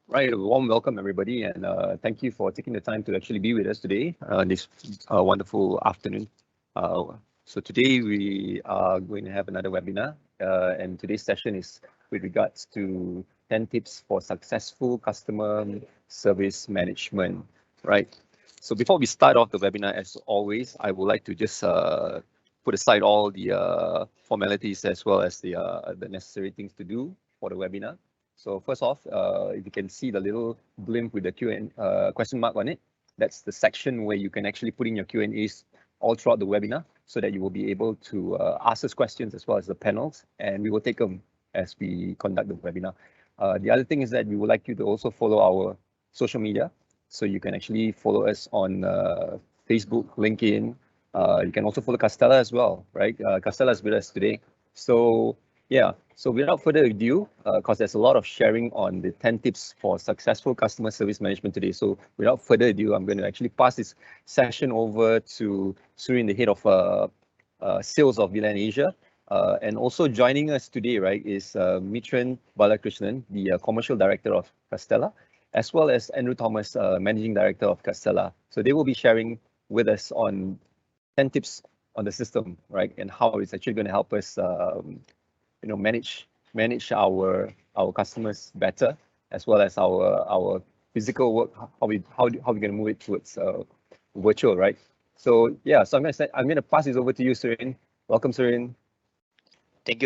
Right, a warm welcome everybody, and thank you for taking the time to actually be with us today, this wonderful afternoon. So today we are going to have another webinar, and today's session is with regards to 10 tips for successful customer service management, right? So before we start off the webinar, as always, I would like to just put aside all the formalities as well as the necessary things to do for the webinar. So first off, if you can see the little blimp with the question mark on it, that's the section where you can actually put in your Q&As all throughout the webinar so that you will be able to ask us questions as well as the panels, and we will take them as we conduct the webinar. The other thing is that we would like you to also follow our social media. So you can actually follow us on Facebook, LinkedIn. You can also follow Custella as well, right? Custella is with us today. So yeah, so without further ado, because there's a lot of sharing on the 10 tips for successful customer service management today. So without further ado, I'm going to actually pass this session over to Surin, the head of sales of VLAN Asia. And also joining us today, right, is Mitran Balakrishnan, the commercial director of Custella, as well as Andrew Thomas, managing director of Custella. So they will be sharing with us on 10 tips on the system, right, and how it's actually going to help us manage our customers better, as well as our physical work, how we're going to move it towards virtual, right? So yeah, so I'm going to pass this over to you, Surin. Welcome, Surin. Thank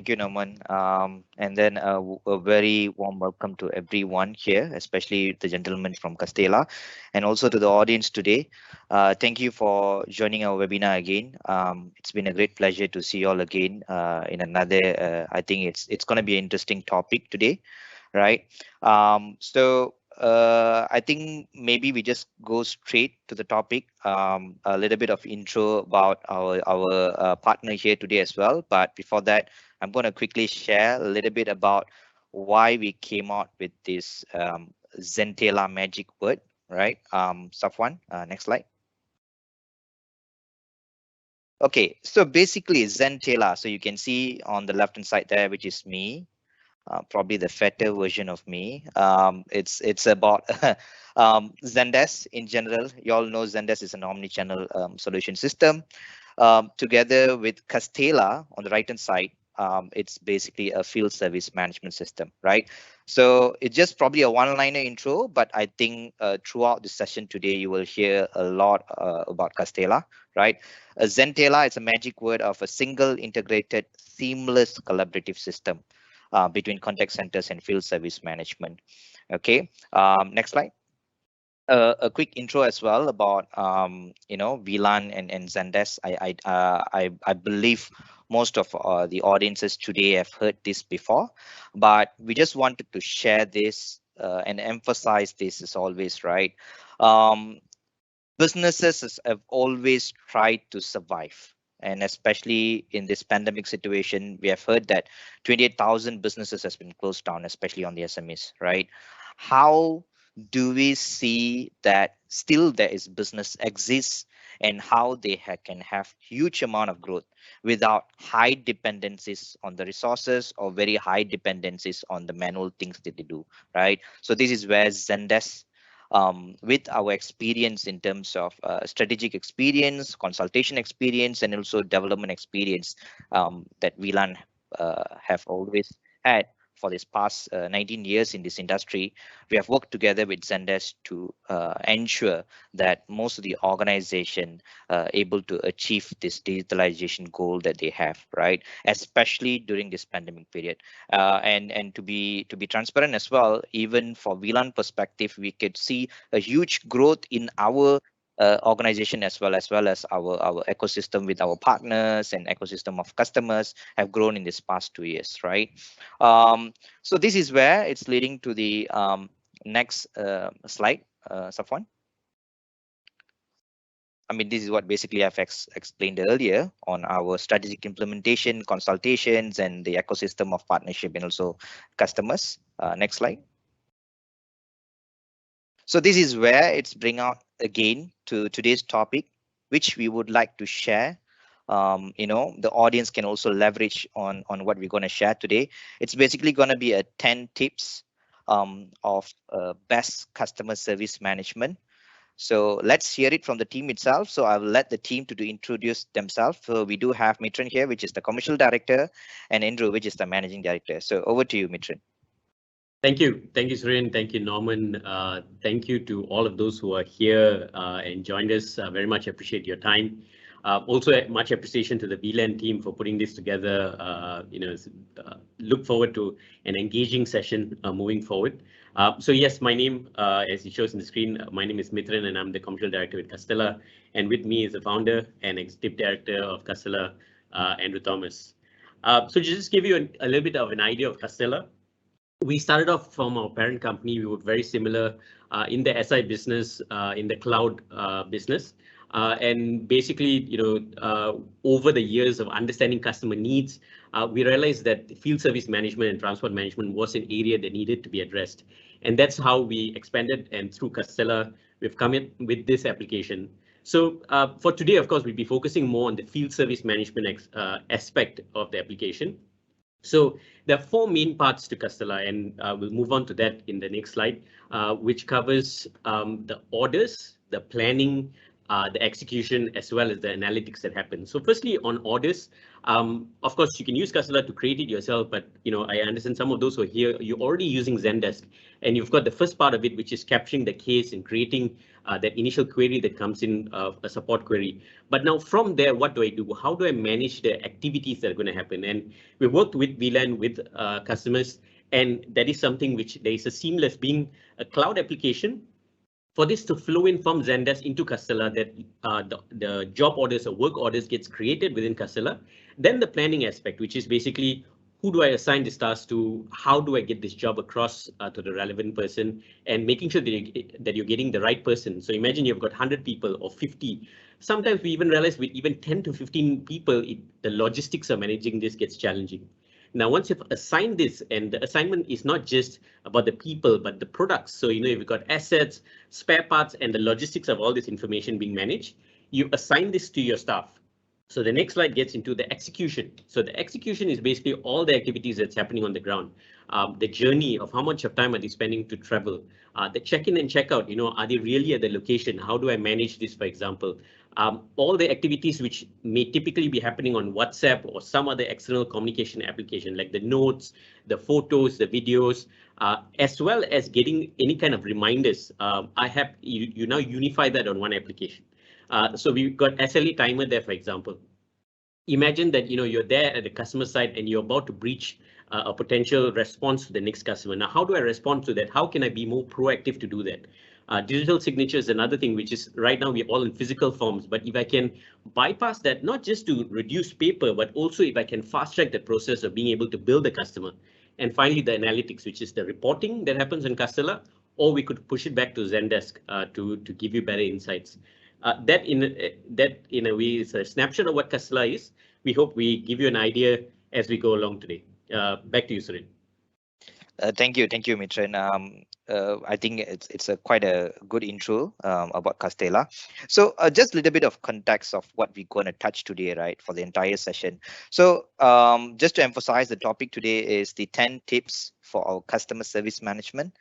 you, Norman. And then a very warm welcome to everyone here, especially the gentleman from Castella, and also to the audience today. Thank you for joining our webinar again. It's been a great pleasure to see you all again in another. I think it's going to be an interesting topic today, right? I think maybe we just go straight to the topic. A little bit of intro about our partner here today as well. But before that, I'm going to quickly share a little bit about why we came out with this Zen-Tella magic word, right? Safwan, next slide. Okay, so basically Zen-Tella. So you can see on the left hand side there, which is me. Probably the fatter version of me. It's about Zendesk in general. You all know Zendesk is an omni-channel solution system. Together with Castella on the right hand side, it's basically a field service management system, right? So it's just probably a one-liner intro, but I think throughout the session today, you will hear a lot about Castella, right? Zen-Tella is a magic word of a single integrated seamless collaborative system between contact centers and field service management. Okay, next slide. A quick intro as well about VLAN and Zendesk. I believe most of the audiences today have heard this before, but we just wanted to share this and emphasize this as always, right? Businesses have always tried to survive. And especially in this pandemic situation, we have heard that 28,000 businesses has been closed down, especially on the SMEs, right? How do we see that still there is business exists and how they can have huge amount of growth without high dependencies on the resources or very high dependencies on the manual things that they do, right? So this is where Zendesk with our experience in terms of strategic experience, consultation experience, and also development experience that VLAN have always had for this past 19 years in this industry. We have worked together with Zendesk to ensure that most of the organization able to achieve this digitalization goal that they have, right? Especially during this pandemic period. And to be transparent as well, even for VLAN perspective, we could see a huge growth in our organization as well as our ecosystem with our partners and ecosystem of customers have grown in this past 2 years, right? So this is where it's leading to the next slide, Safwan. I mean, this is what basically I've explained earlier on our strategic implementation, consultations, and the ecosystem of partnership and also customers. Next slide. So this is where it's bring out again to today's topic, which we would like to share. The audience can also leverage on what we're going to share today. It's basically going to be a 10 tips best customer service management. So let's hear it from the team itself. So I will let the team to introduce themselves. So we do have Mitran here, which is the commercial director, and Andrew, which is the managing director. So over to you, Mitran. Thank you. Thank you, Suren. Thank you, Norman. Thank you to all of those who are here and joined us. Very much appreciate your time. Also, much appreciation to the VLAN team for putting this together. Look forward to an engaging session moving forward. So yes, my name, as it shows in the screen, my name is Mitran and I'm the commercial director with Custella. And with me is the founder and executive director of Custella, Andrew Thomas. So just give you a little bit of an idea of Custella. We started off from our parent company. We were very similar in the SI business, in the cloud business. And basically, over the years of understanding customer needs, we realized that field service management and transport management was an area that needed to be addressed. And that's how we expanded. And through Custella, we've come in with this application. So for today, of course, we'll be focusing more on the field service management aspect of the application. So there are four main parts to Custella, and we'll move on to that in the next slide, which covers the orders, the planning, the execution, as well as the analytics that happen. So firstly, on orders, of course, you can use Custella to create it yourself, but I understand some of those who are here, you're already using Zendesk, and you've got the first part of it, which is capturing the case and creating that initial query that comes in, a support query. But now from there, what do I do? How do I manage the activities that are going to happen? And we worked with VLAN with customers, and that is something which there is a seamless, being a cloud application. For this to flow in from Zendesk into Custella, that the job orders or work orders gets created within Custella. Then the planning aspect, which is basically who do I assign this task to? How do I get this job across to the relevant person, and making sure that you're getting the right person. So imagine you've got 100 people or 50. Sometimes we even realize with even 10 to 15 people, the logistics of managing this gets challenging. Now, once you've assigned this, and the assignment is not just about the people, but the products. So, you've got assets, spare parts, and the logistics of all this information being managed, you assign this to your staff. So the next slide gets into the execution. So the execution is basically all the activities that's happening on the ground. The journey of how much of time are they spending to travel, the check-in and check-out, are they really at the location? How do I manage this, for example? All the activities which may typically be happening on WhatsApp or some other external communication application, like the notes, the photos, the videos, as well as getting any kind of reminders. You now unify that on one application. So we've got SLA timer there, for example. Imagine that you're there at the customer side and you're about to breach a potential response to the next customer. Now, how do I respond to that? How can I be more proactive to do that? Digital signature is another thing, which is right now we're all in physical forms. But if I can bypass that, not just to reduce paper, but also if I can fast track the process of being able to bill the customer. And finally, the analytics, which is the reporting that happens in Custella, or we could push it back to Zendesk to give you better insights. That in a way is a snapshot of what Custella is. We hope we give you an idea as we go along today. Back to you, Suren. Thank you, Mitran. I think it's quite a good intro about Custella. So just a little bit of context of what we're going to touch today, right, for the entire session. So just to emphasize, the topic today is the 10 tips for our customer service management.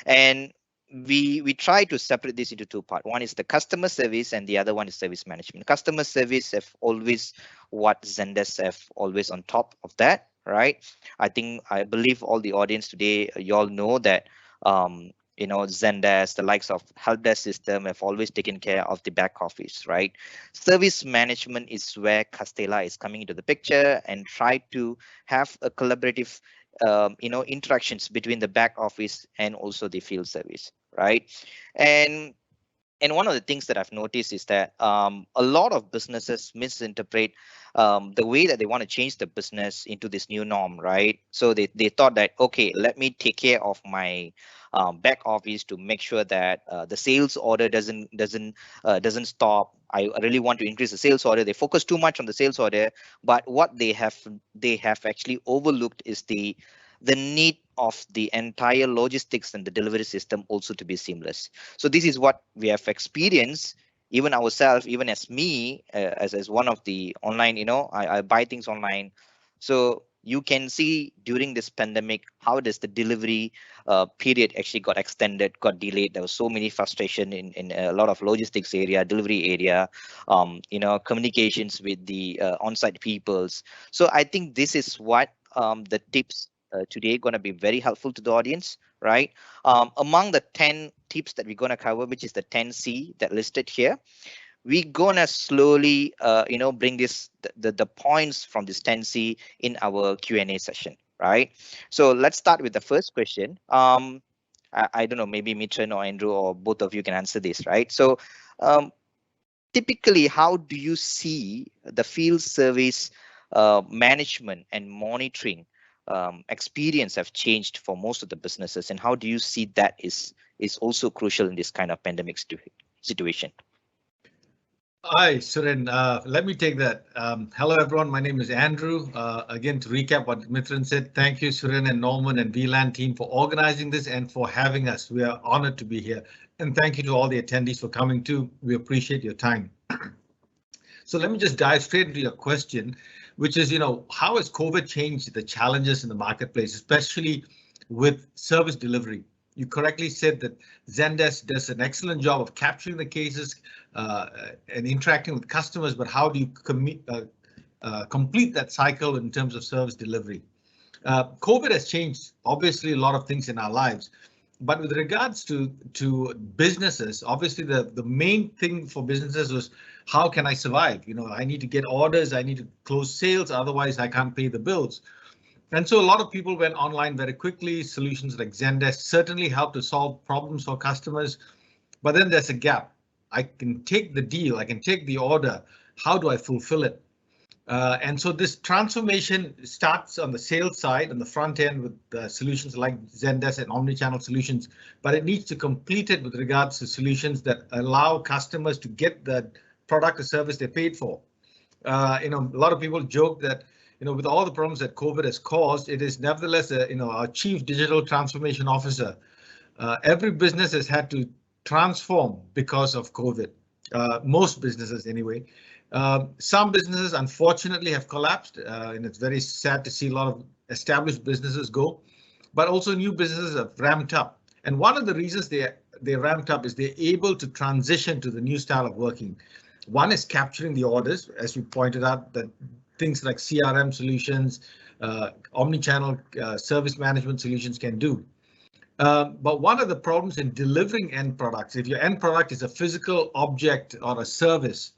And we try to separate this into two parts. One is the customer service and the other one is service management. Customer service have always what Zendesk have always on top of that, right? I believe all the audience today, you all know that Zendesk, the likes of help desk system, have always taken care of the back office, right? Service management is where Custella is coming into the picture and try to have a collaborative interactions between the back office and also the field service, right? And one of the things that I've noticed is that a lot of businesses misinterpret the way that they want to change the business into this new norm, right? So they thought that, okay, let me take care of my back office to make sure that the sales order doesn't stop. I really want to increase the sales order. They focus too much on the sales order, but what they have actually overlooked is the need of the entire logistics and the delivery system also to be seamless. So this is what we have experienced, even ourselves, even as me, as one of the online, I buy things online. So you can see during this pandemic, how does the delivery period actually got extended, got delayed. There was so many frustration in a lot of logistics area, delivery area, communications with the on-site peoples. So I think this is what the tips today going to be very helpful to the audience, right? Among the 10 tips that we're going to cover, which is the 10C that listed here, we're gonna slowly bring the points from this 10C in our Q&A session, right? So let's start with the first question. I don't know, maybe Mitran or Andrew or both of you can answer this, right? So typically, how do you see the field service management and monitoring experience have changed for most of the businesses, and how do you see that is also crucial in this kind of pandemic situation? Hi, Suren. Let me take that. Hello, everyone. My name is Andrew. Again, to recap what Mitran said, thank you, Suren and Norman and VLAN team for organizing this and for having us. We are honored to be here. And thank you to all the attendees for coming too. We appreciate your time. So let me just dive straight into your question, which is, how has COVID changed the challenges in the marketplace, especially with service delivery? You correctly said that Zendesk does an excellent job of capturing the cases and interacting with customers, but how do you complete that cycle in terms of service delivery? COVID has changed, obviously, a lot of things in our lives, but with regards to businesses, obviously the main thing for businesses was, how can I survive? I need to get orders, I need to close sales, otherwise I can't pay the bills. And so a lot of people went online very quickly. Solutions like Zendesk certainly help to solve problems for customers, but then there's a gap. I can take the deal, I can take the order. How do I fulfill it? And so this transformation starts on the sales side, on the front end with solutions like Zendesk and omnichannel solutions, but it needs to complete it with regards to solutions that allow customers to get the product or service they paid for. A lot of people joke that with all the problems that COVID has caused, it is nevertheless, our chief digital transformation officer. Every business has had to transform because of COVID. Most businesses anyway. Some businesses unfortunately have collapsed, and it's very sad to see a lot of established businesses go, but also new businesses have ramped up. And one of the reasons they ramped up is they're able to transition to the new style of working. One is capturing the orders, as you pointed out, that things like CRM solutions, omnichannel service management solutions can do. But one of the problems in delivering end products, if your end product is a physical object or a service,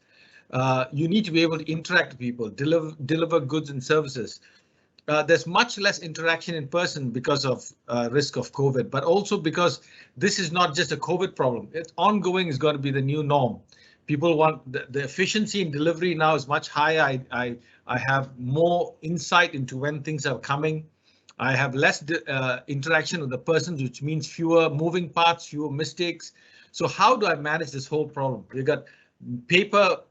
you need to be able to interact with people, deliver goods and services. There's much less interaction in person because of risk of COVID, but also because this is not just a COVID problem. It's ongoing, is going to be the new norm. People want the efficiency in delivery now is much higher. I have more insight into when things are coming. I have less interaction with the person, which means fewer moving parts, fewer mistakes. So how do I manage this whole problem? We got paper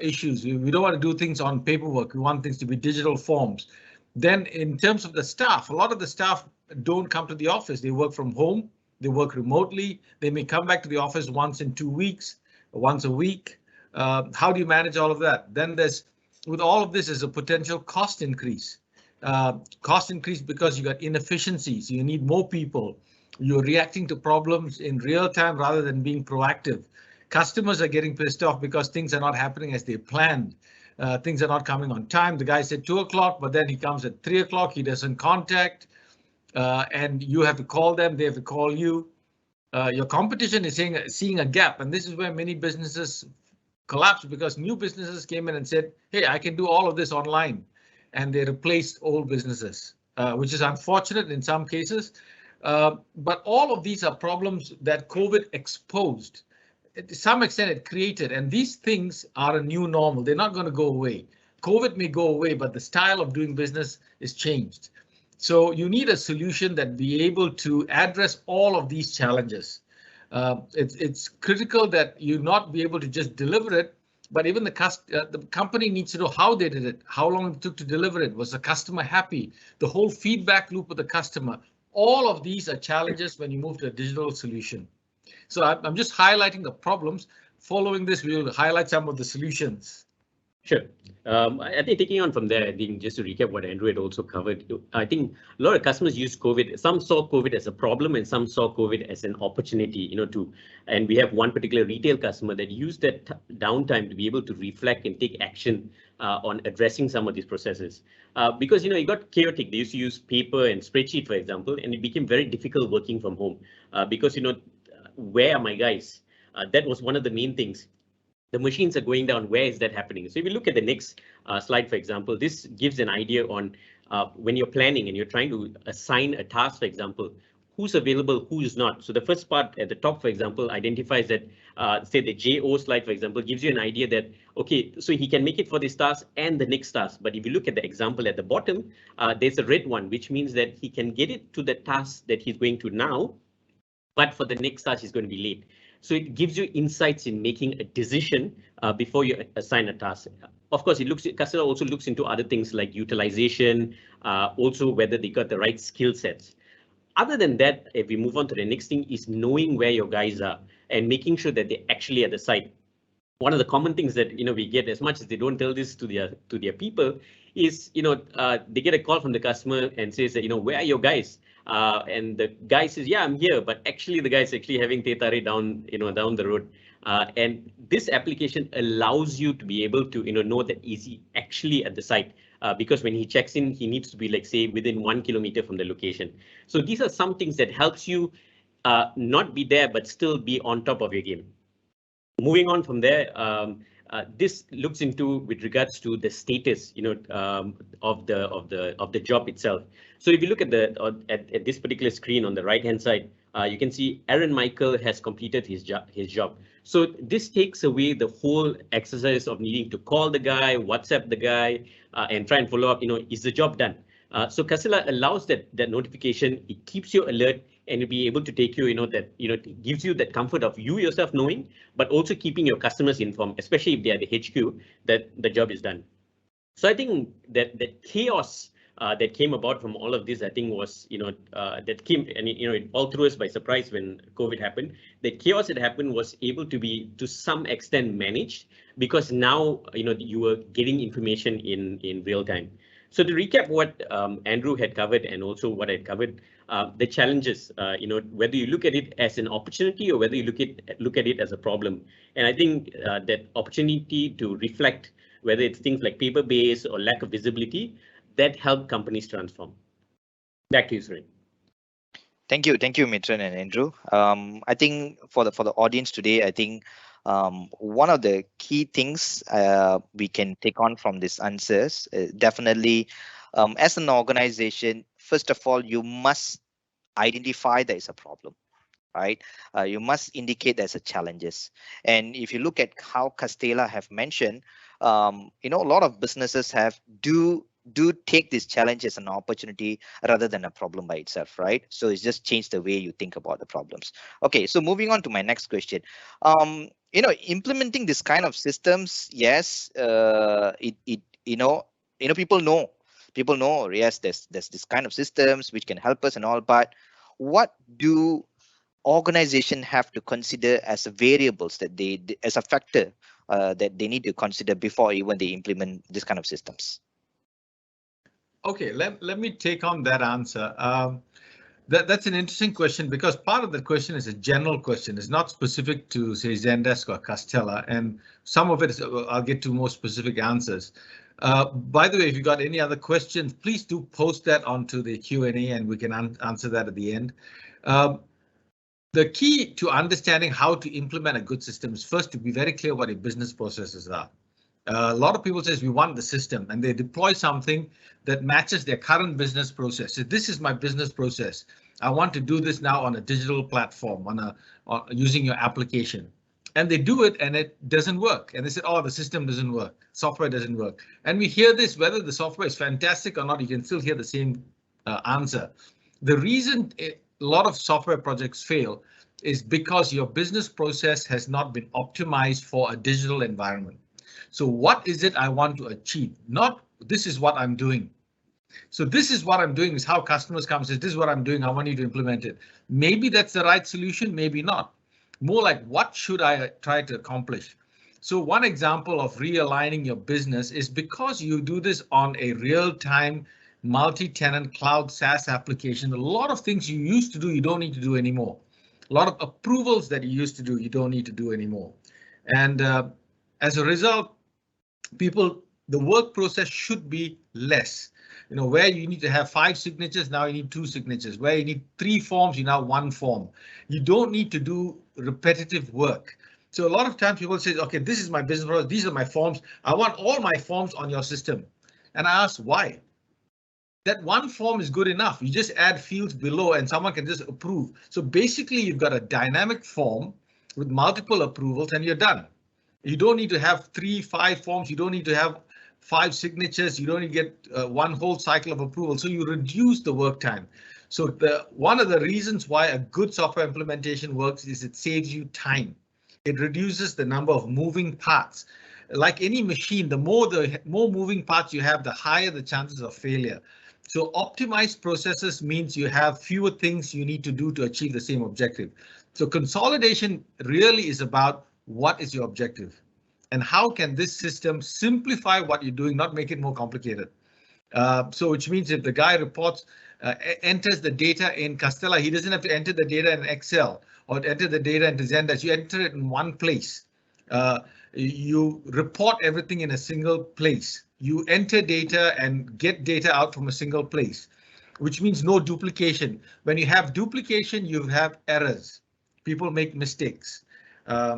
issues. We don't want to do things on paperwork. We want things to be digital forms. Then in terms of the staff, a lot of the staff don't come to the office. They work from home. They work remotely. They may come back to the office once in 2 weeks, once a week. How do you manage all of that? Then with all of this is a potential cost increase. Cost increase because you got inefficiencies. You need more people. You're reacting to problems in real time rather than being proactive. Customers are getting pissed off because things are not happening as they planned. Things are not coming on time. The guy said 2 o'clock, but then he comes at 3 o'clock. He doesn't contact, and you have to call them. They have to call you. Your competition is seeing a gap, and this is where many businesses collapsed because new businesses came in and said, hey, I can do all of this online. And they replaced old businesses, which is unfortunate in some cases. But all of these are problems that COVID exposed. To some extent, it created, and these things are a new normal. They're not going to go away. COVID may go away, but the style of doing business is changed. So you need a solution that be able to address all of these challenges. It's critical that you not be able to just deliver it, but even the company needs to know how they did it, how long it took to deliver it. Was the customer happy? The whole feedback loop with the customer. All of these are challenges when you move to a digital solution. So I'm just highlighting the problems. Following this, we will highlight some of the solutions. Sure. I think taking on from there, I think just to recap what Andrew had also covered, I think a lot of customers use COVID. Some saw COVID as a problem and some saw COVID as an opportunity, and we have one particular retail customer that used that downtime to be able to reflect and take action on addressing some of these processes. Because, it got chaotic. They used to use paper and spreadsheet, for example, and it became very difficult working from home because, where are my guys? That was one of the main things. The machines are going down. Where is that happening? So if you look at the next slide, for example, this gives an idea on when you're planning and you're trying to assign a task, for example, who's available, who's not. So the first part at the top, for example, identifies that, say the JO slide, for example, gives you an idea that, OK, so he can make it for this task and the next task. But if you look at the example at the bottom, there's a red one, which means that he can get it to the task that he's going to now, but for the next task, he's going to be late. So it gives you insights in making a decision before you assign a task. Of course, Custella also looks into other things like utilization, also whether they got the right skill sets. Other than that, if we move on to the next thing is knowing where your guys are and making sure that they're actually at the site. One of the common things that we get, as much as they don't tell this to their people, is they get a call from the customer and says that where are your guys? And the guy says, yeah, I'm here, but actually the guy's actually having teh tarik down the road. And this application allows you to be able to know that is he actually at the site, because when he checks in, he needs to be like, say, within 1 kilometer from the location. So these are some things that helps you not be there, but still be on top of your game. Moving on from there, this looks into with regards to the status, of the job itself. So if you look at at this particular screen on the right hand side, you can see Aaron Michael has completed his job. So this takes away the whole exercise of needing to call the guy, WhatsApp the guy, and try and follow up. Is the job done? So Custella allows that notification. It keeps you alert and it'll be able to take you, it gives you that comfort of you yourself knowing, but also keeping your customers informed, especially if they are the HQ, that the job is done. So I think that the chaos that came about from all of this, I think was, that came and it all threw us by surprise when COVID happened. The chaos that happened was able to be to some extent managed because now, you were getting information in real time. So to recap what Andrew had covered and also what I covered, the challenges, whether you look at it as an opportunity or whether you look at it as a problem. And I think that opportunity to reflect, whether it's things like paper-based or lack of visibility, that help companies transform. Back to you, Suren. Thank you, Mitran and Andrew. I think for the audience today, I think one of the key things we can take on from these answers, definitely, as an organization, first of all, you must identify there is a problem, right? You must indicate there's a challenges. And if you look at how Custella have mentioned, a lot of businesses do take this challenge as an opportunity rather than a problem by itself, right? So it's just changed the way you think about the problems. Okay, so moving on to my next question. Implementing this kind of systems, yes, people know, yes, there's this kind of systems which can help us and all, but what do organizations have to consider as variables that as a factor that they need to consider before even they implement this kind of systems? Okay, let me take on that answer. That's an interesting question because part of the question is a general question. It's not specific to, say, Zendesk or Custella, and some of it is, I'll get to more specific answers. By the way, if you got any other questions, please do post that onto the Q&A and we can answer that at the end. The key to understanding how to implement a good system is first to be very clear what your business processes are. A lot of people say we want the system and they deploy something that matches their current business process. So this is my business process. I want to do this now on a digital platform, using your application. And they do it and it doesn't work. And they said, oh, the system doesn't work. Software doesn't work. And we hear this, whether the software is fantastic or not, you can still hear the same answer. The reason a lot of software projects fail is because your business process has not been optimized for a digital environment. So what is it I want to achieve? Not this is what I'm doing. So this is what I'm doing is how customers come and say, this is what I'm doing. I want you to implement it. Maybe that's the right solution, maybe not. More like what should I try to accomplish? So one example of realigning your business is because you do this on a real-time multi-tenant cloud SaaS application. A lot of things you used to do, you don't need to do anymore. A lot of approvals that you used to do, you don't need to do anymore. And as a result, the work process should be less. Where you need to have 5 signatures, now you need 2 signatures. Where you need 3 forms, you now 1 form. You don't need to do repetitive work. So a lot of times people say, okay, this is my business process, these are my forms. I want all my forms on your system. And I ask why? That 1 form is good enough. You just add fields below and someone can just approve. So basically you've got a dynamic form with multiple approvals and you're done. You don't need to have 3, 5 forms. You don't need to have 5 signatures. You don't need to get 1 whole cycle of approval. So you reduce the work time. So one of the reasons why a good software implementation works is it saves you time. It reduces the number of moving parts. Like any machine, the more moving parts you have, the higher the chances of failure. So optimized processes means you have fewer things you need to do to achieve the same objective. So consolidation really is about what is your objective and how can this system simplify what you're doing, not make it more complicated. So which means if the guy reports, enters the data in Custella, he doesn't have to enter the data in Excel or enter the data into Zendesk. You enter it in one place. You report everything in a single place. You enter data and get data out from a single place, which means no duplication. When you have duplication, you have errors. People make mistakes.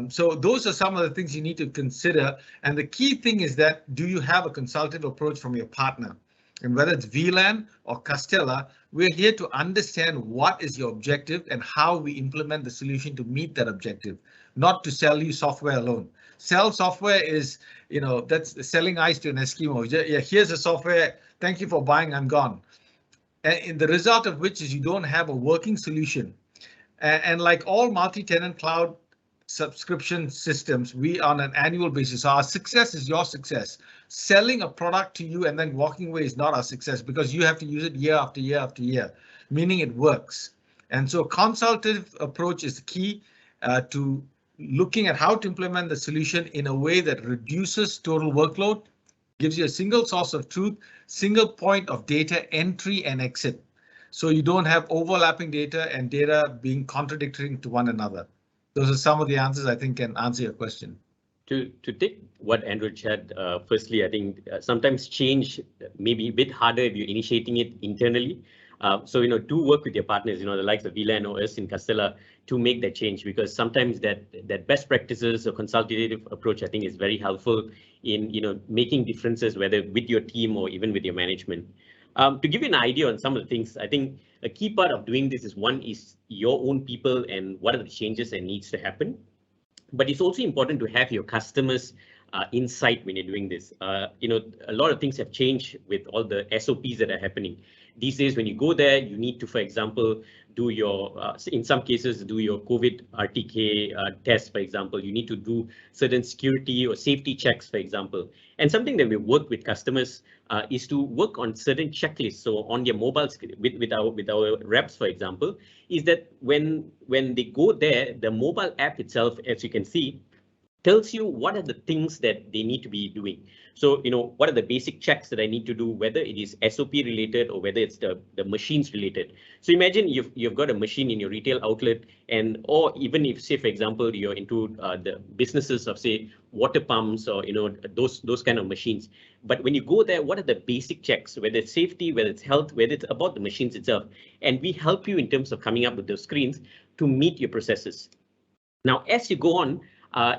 So those are some of the things you need to consider. And the key thing is that, do you have a consultative approach from your partner? And whether it's VLAN or Custella, we're here to understand what is your objective and how we implement the solution to meet that objective, not to sell you software alone. Sell software is, that's selling ice to an Eskimo. Yeah, here's the software. Thank you for buying. I'm gone. And the result of which is you don't have a working solution. And like all multi-tenant cloud subscription systems, we on an annual basis. Our success is your success. Selling a product to you and then walking away is not our success because you have to use it year after year after year, meaning it works. And so consultative approach is key to looking at how to implement the solution in a way that reduces total workload, gives you a single source of truth, single point of data entry and exit. So you don't have overlapping data and data being contradictory to one another. Those are some of the answers I think can answer your question. To take what Andrew said, firstly, I think sometimes change may be a bit harder if you're initiating it internally. So, do work with your partners, the likes of VLAN or us in Custella to make that change, because sometimes that best practices or consultative approach, I think, is very helpful in, making differences, whether with your team or even with your management. To give you an idea on some of the things, I think a key part of doing this is one is your own people and what are the changes that needs to happen. But it's also important to have your customers insight when you're doing this. A lot of things have changed with all the SOPs that are happening. These days, when you go there, you need to, for example, do your, in some cases, do your COVID RTK test, for example. You need to do certain security or safety checks, for example. And something that we work with customers is to work on certain checklists. So on your mobiles with our reps, for example, is that when they go there, the mobile app itself, as you can see, tells you what are the things that they need to be doing. So, what are the basic checks that I need to do, whether it is SOP related or whether it's the machines related. So imagine you've got a machine in your retail outlet, or even if, say, for example, you're into the businesses of, say, water pumps or, those kind of machines. But when you go there, what are the basic checks, whether it's safety, whether it's health, whether it's about the machines itself. And we help you in terms of coming up with those screens to meet your processes. Now, as you go on,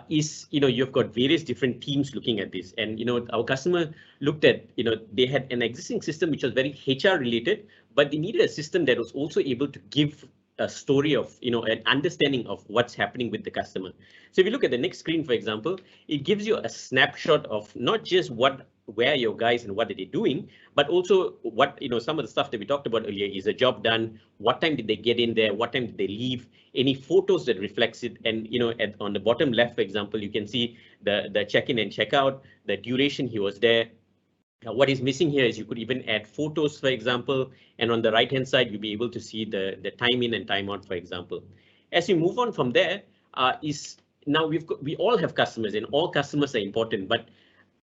you've got various different teams looking at this, and our customer looked at, they had an existing system which was very HR related, but they needed a system that was also able to give a story of, an understanding of what's happening with the customer. So if you look at the next screen, for example, it gives you a snapshot of not just where your guys and what are they doing, but also what, some of the stuff that we talked about earlier. Is a job done? What time did they get in there? What time did they leave? Any photos that reflects it? And, on the bottom left, for example, you can see the check-in and check-out, the duration he was there. What is missing here is you could even add photos, for example, and on the right-hand side, you'll be able to see the time in and time out, for example. As we move on from there, is Now we all have customers, and all customers are important, but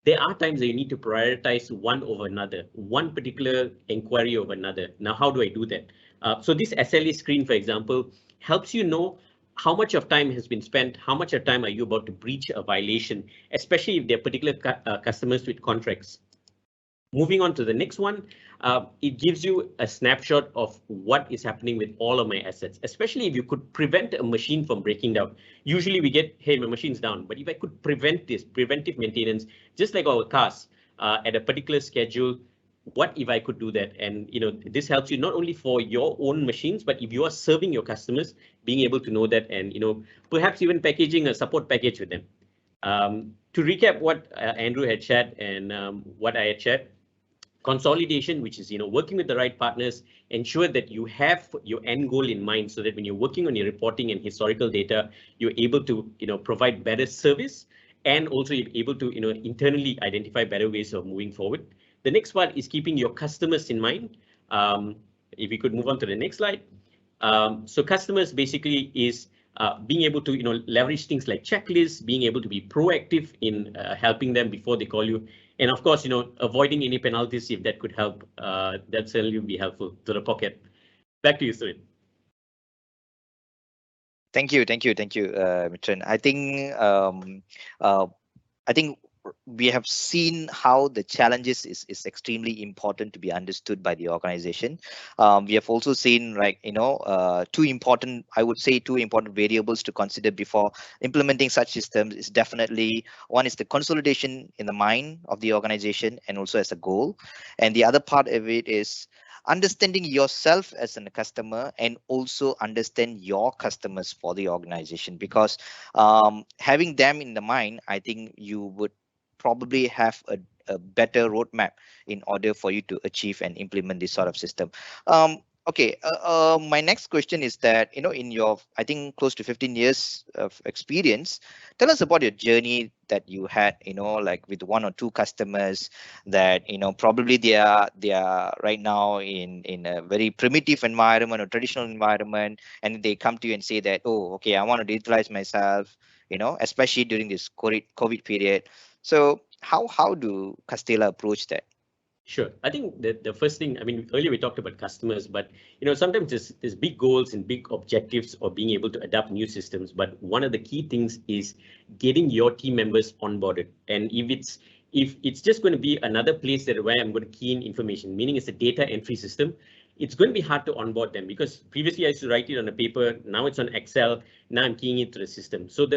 there are times that you need to prioritize one over another, one particular inquiry over another. Now, how do I do that? So this SLA screen, for example, helps you know how much of time has been spent, how much of time are you about to breach a violation, especially if they're particular customers with contracts. Moving on to the next one, it gives you a snapshot of what is happening with all of my assets, especially if you could prevent a machine from breaking down. Usually we get, hey, my machine's down, but if I could prevent this, preventive maintenance, just like our cars at a particular schedule, what if I could do that? And this helps you not only for your own machines, but if you are serving your customers, being able to know that, and perhaps even packaging a support package with them. To recap what Andrew had shared and what I had shared, consolidation, which is working with the right partners, ensure that you have your end goal in mind, so that when you're working on your reporting and historical data, you're able to provide better service, and also you're able to internally identify better ways of moving forward. The next part is keeping your customers in mind. If we could move on to the next slide. So customers basically is being able to leverage things like checklists, being able to be proactive in helping them before they call you. And of course, avoiding any penalties, if that could help, that certainly would be helpful to the pocket. Back to you, Surin. Thank you, Mitran. I think we have seen how the challenges is extremely important to be understood by the organization. We have also seen, two important variables to consider before implementing such systems is definitely, one is the consolidation in the mind of the organization and also as a goal. And the other part of it is understanding yourself as a customer and also understand your customers for the organization, because having them in the mind, I think you would probably have a better roadmap in order for you to achieve and implement this sort of system. Okay, my next question is that, in your, I think, close to 15 years of experience, tell us about your journey that you had, like with one or two customers that, probably they are right now in a very primitive environment or traditional environment, and they come to you and say that, oh, okay, I want to digitalize myself, especially during this COVID period. So how do Custella approach that? Sure. I think that the first thing, earlier we talked about customers, but sometimes there's big goals and big objectives of being able to adapt new systems. But one of the key things is getting your team members onboarded. And if it's just going to be another place where I'm going to key in information, meaning it's a data entry system, it's going to be hard to onboard them, because previously I used to write it on a paper, now it's on Excel, now I'm keying it to the system. So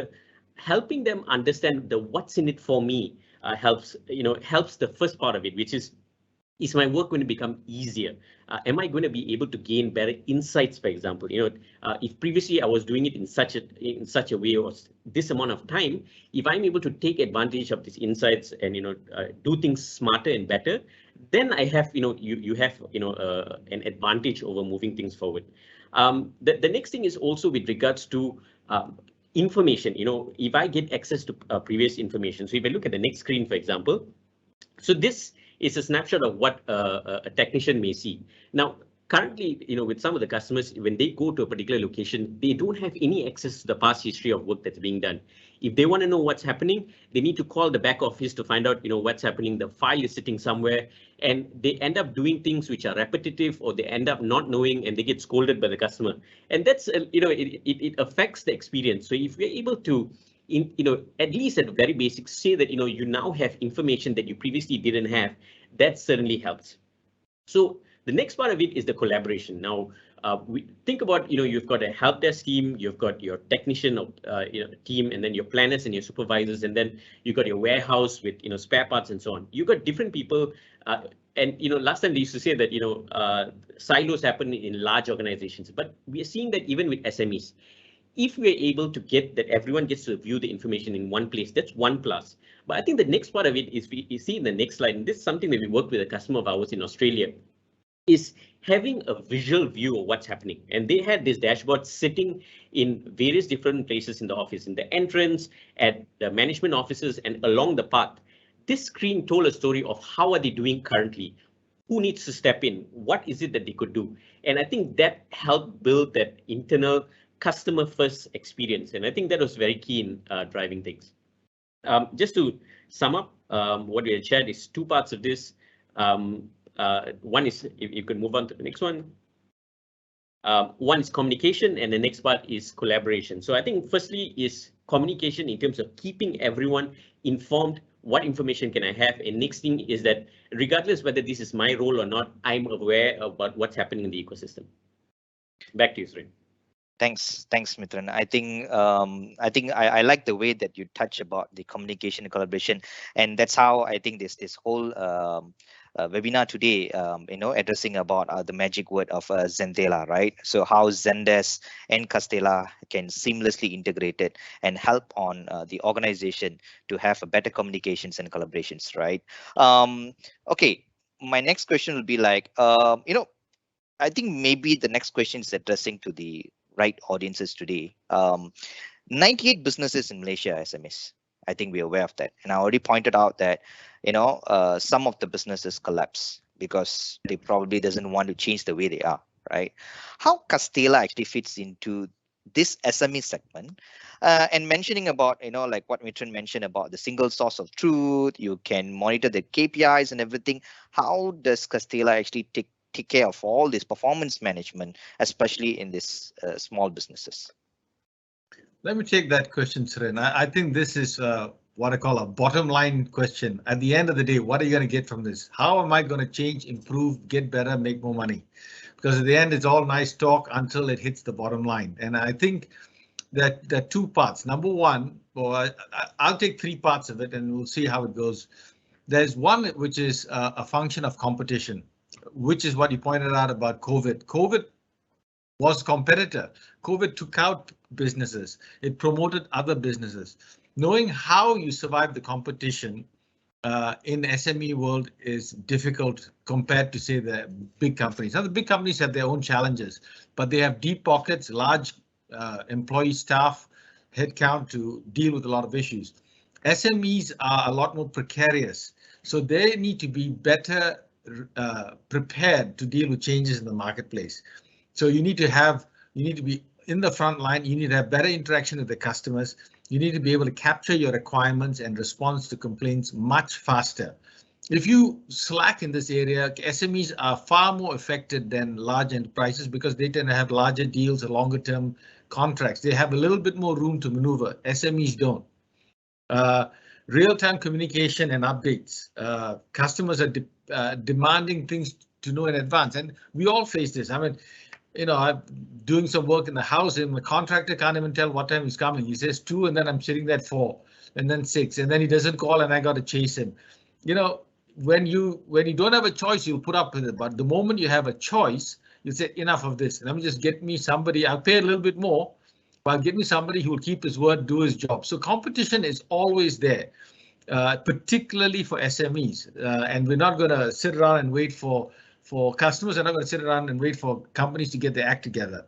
helping them understand the what's in it for me helps the first part of it, which is my work going to become easier? Am I going to be able to gain better insights, for example? If previously I was doing it in such a way, or this amount of time, if I'm able to take advantage of these insights and do things smarter and better, then I have you have an advantage over moving things forward. The next thing is also with regards to information. If I get access to previous information. So if I look at the next screen, for example, so this is a snapshot of what a technician may see. Now, currently, with some of the customers, when they go to a particular location, they don't have any access to the past history of work that's being done. If they want to know what's happening, they need to call the back office to find out, what's happening. The file is sitting somewhere, and they end up doing things which are repetitive, or they end up not knowing, and they get scolded by the customer. And that's, it affects the experience. So if we're able to, at least at very basic, say that, you now have information that you previously didn't have, that certainly helps. So the next part of it is the collaboration. Now, we think about, you've got a help desk team, you've got your technician team, and then your planners and your supervisors, and then you've got your warehouse with, spare parts and so on. You've got different people. And, last time they used to say that, silos happen in large organizations, but we are seeing that even with SMEs. If we're able to get that everyone gets to view the information in one place, that's one plus. But I think the next part of it is we see in the next slide, and this is something that we worked with a customer of ours in Australia, is having a visual view of what's happening. And they had this dashboard sitting in various different places in the office, in the entrance, at the management offices, and along the path. This screen told a story of how are they doing currently, who needs to step in, what is it that they could do. And I think that helped build that internal customer first experience. And I think that was very key in driving things. Just to sum up, what we had shared is two parts of this. One is, if you could move on to the next one. One is communication, and the next part is collaboration. So I think firstly is communication in terms of keeping everyone informed. What information can I have? And next thing is that regardless whether this is my role or not, I'm aware about what's happening in the ecosystem. Back to you, Srin. Thanks, Mithran. I think I like the way that you touch about the communication and collaboration, and that's how I think this whole webinar today, addressing about the magic word of Zen-Tella, right? So how Zendesk and Custella can seamlessly integrate it and help on the organization to have a better communications and collaborations, right? Okay, my next question will be like, I think maybe the next question is addressing to the right audiences today. 98 businesses in Malaysia SMEs. I think we're aware of that. And I already pointed out that, some of the businesses collapse because they probably doesn't want to change the way they are, right? How Custella actually fits into this SME segment, and mentioning about, like what Mithran mentioned about the single source of truth, you can monitor the KPIs and everything. How does Custella actually take care of all this performance management, especially in this small businesses? Let me take that question, Srin. I think this is what I call a bottom line question. At the end of the day, what are you going to get from this? How am I going to change, improve, get better, make more money? Because at the end, it's all nice talk until it hits the bottom line. And I think that there are two parts. Number one, I'll take three parts of it and we'll see how it goes. There's one which is a function of competition, which is what you pointed out about COVID. COVID was competitor. COVID took out businesses. It promoted other businesses. Knowing how you survive the competition in SME world is difficult compared to, say, the big companies. Now, the big companies have their own challenges, but they have deep pockets, large employee staff, headcount to deal with a lot of issues. SMEs are a lot more precarious, so they need to be better prepared to deal with changes in the marketplace. So you need to be in the front line. You need to have better interaction with the customers. You need to be able to capture your requirements and respond to complaints much faster. If you slack in this area, SMEs are far more affected than large enterprises because they tend to have larger deals or longer term contracts. They have a little bit more room to maneuver. SMEs don't. Real-time communication and updates. Customers are demanding things to know in advance, and we all face this. I mean, I'm doing some work in the house and the contractor can't even tell what time he's coming. He says 2 and then I'm sitting there at 4 and then 6 and then he doesn't call and I got to chase him. When you don't have a choice, you'll put up with it. But the moment you have a choice, you say enough of this. Let me just get me somebody. I'll pay a little bit more, but get me somebody who will keep his word, do his job. So competition is always there, particularly for SMEs. And we're not going to sit around and wait for customers. Are not going to sit around and wait for companies to get their act together.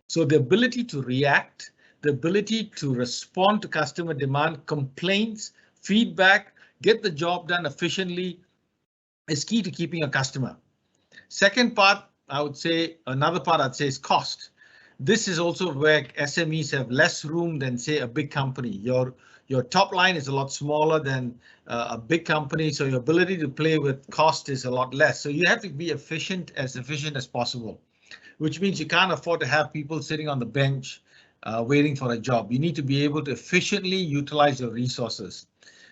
So the ability to react, the ability to respond to customer demand, complaints, feedback, get the job done efficiently is key to keeping a customer. Second part, another part I'd say is cost. This is also where SMEs have less room than, say, a big company. Your top line is a lot smaller than a big company, so your ability to play with cost is a lot less. So you have to be efficient as possible, which means you can't afford to have people sitting on the bench waiting for a job. You need to be able to efficiently utilize your resources.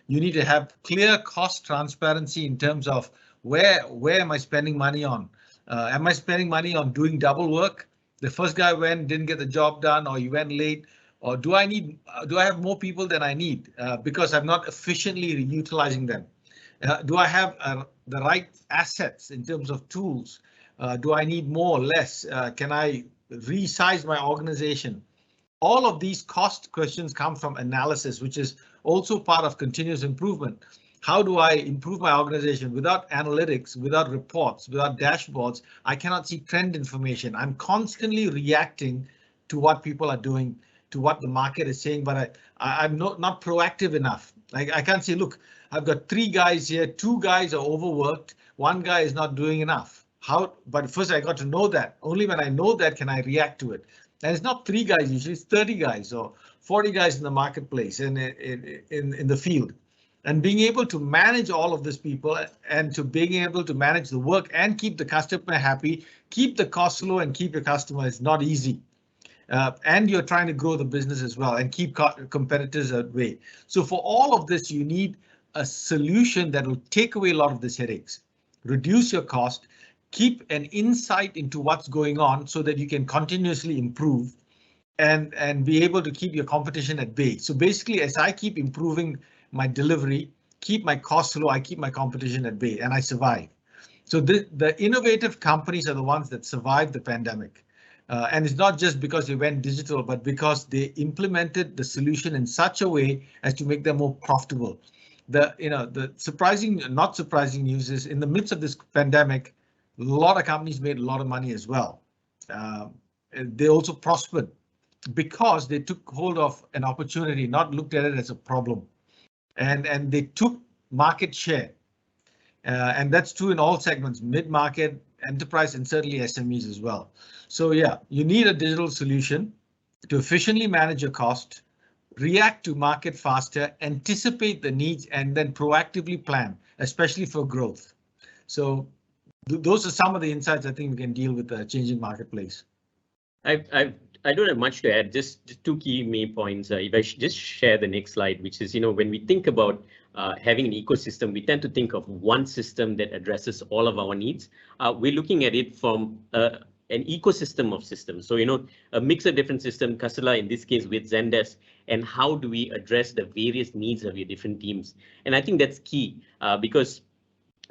You need to have clear cost transparency in terms of where am I spending money on? Am I spending money on doing double work? The first guy didn't get the job done, or he went late. Or do I have more people than I need because I'm not efficiently utilizing them? Do I have the right assets in terms of tools? Do I need more or less? Can I resize my organization? All of these cost questions come from analysis, which is also part of continuous improvement. How do I improve my organization? Without analytics, without reports, without dashboards, I cannot see trend information. I'm constantly reacting to what people are doing, to what the market is saying, but I'm not proactive enough. I can't say, look, I've got 3 guys here, 2 guys are overworked, 1 guy is not doing enough. But first I got to know that. Only when I know that can I react to it. And it's not 3 guys, usually it's 30 guys or 40 guys in the marketplace and in the field. And being able to manage all of these people and to being able to manage the work and keep the customer happy, keep the cost low and keep your customer is not easy. And you're trying to grow the business as well and keep competitors at bay. So for all of this, you need a solution that will take away a lot of these headaches, reduce your cost, keep an insight into what's going on so that you can continuously improve and be able to keep your competition at bay. So basically, as I keep improving my delivery, keep my costs low, I keep my competition at bay and I survive. So the innovative companies are the ones that survived the pandemic. And it's not just because they went digital, but because they implemented the solution in such a way as to make them more profitable. The surprising, not surprising news is in the midst of this pandemic, a lot of companies made a lot of money as well. They also prospered because they took hold of an opportunity, not looked at it as a problem. And they took market share. And that's true in all segments, mid-market, enterprise, and certainly SMEs as well. So yeah, you need a digital solution to efficiently manage your cost, react to market faster, anticipate the needs, and then proactively plan, especially for growth. So those are some of the insights I think we can deal with the changing marketplace. I don't have much to add, just 2 key main points. If I just share the next slide, which is, when we think about having an ecosystem, we tend to think of one system that addresses all of our needs. We're looking at it from an ecosystem of systems. So, a mix of different systems, Custella in this case with Zendesk, and how do we address the various needs of your different teams? And I think that's key because